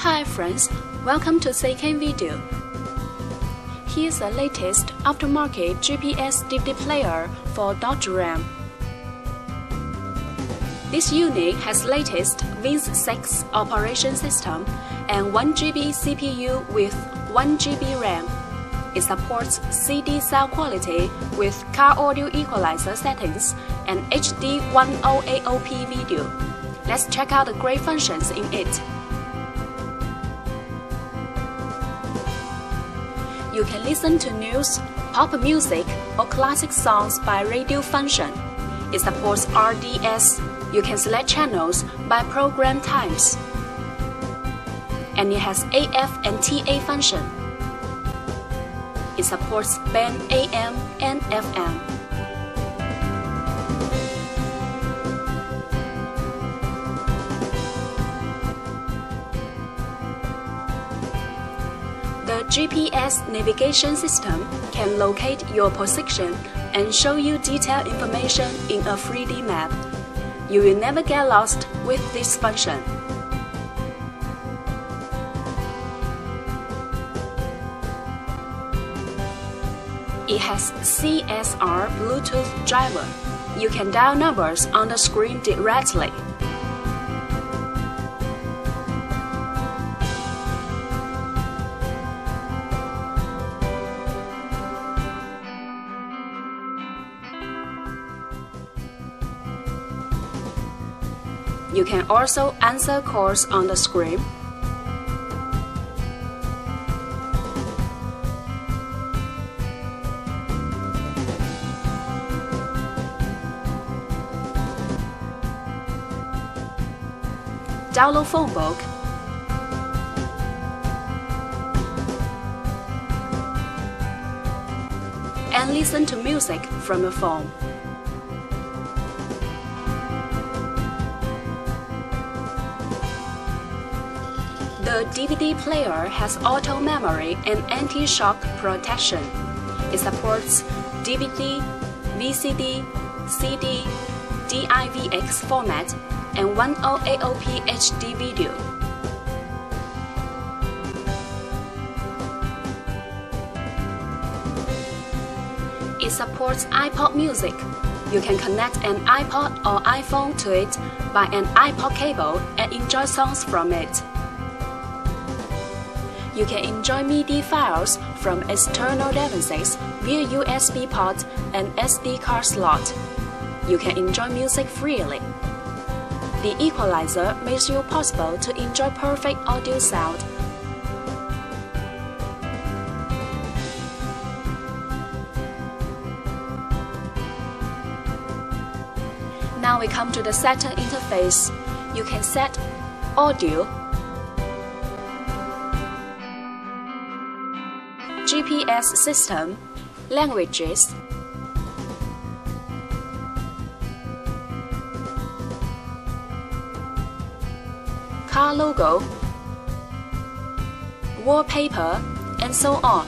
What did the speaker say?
Hi friends, welcome to second video. Here's the latest aftermarket GPS DVD player for Dodge Ram. This unit has latest Win6 operation system and 1GB CPU with 1GB RAM. It supports CD sound quality with car audio equalizer settings and HD 1080p video. Let's check out the great functions in it. You can listen to news, pop music, or classic songs by radio function. It supports RDS. You can select channels by program times. And it has AF and TA function. It supports band AM and FM. The GPS navigation system can locate your position and show you detailed information in a 3D map. You will never get lost with this function. It has CSR Bluetooth driver. You can dial numbers on the screen directly. You can also answer calls on the screen. Download phone book. And listen to music from your phone. The DVD player has auto memory and anti-shock protection. It supports DVD, VCD, CD, DIVX format, and 1080p HD video. It supports iPod music. You can connect an iPod or iPhone to it by an iPod cable and enjoy songs from it. You can enjoy MIDI files from external DVCs via USB port and SD card slot. You can enjoy music freely. The equalizer makes it possible to enjoy perfect audio sound. Now we come to the setting interface. You can set audio, GPS system, languages, car logo, wallpaper, and so on.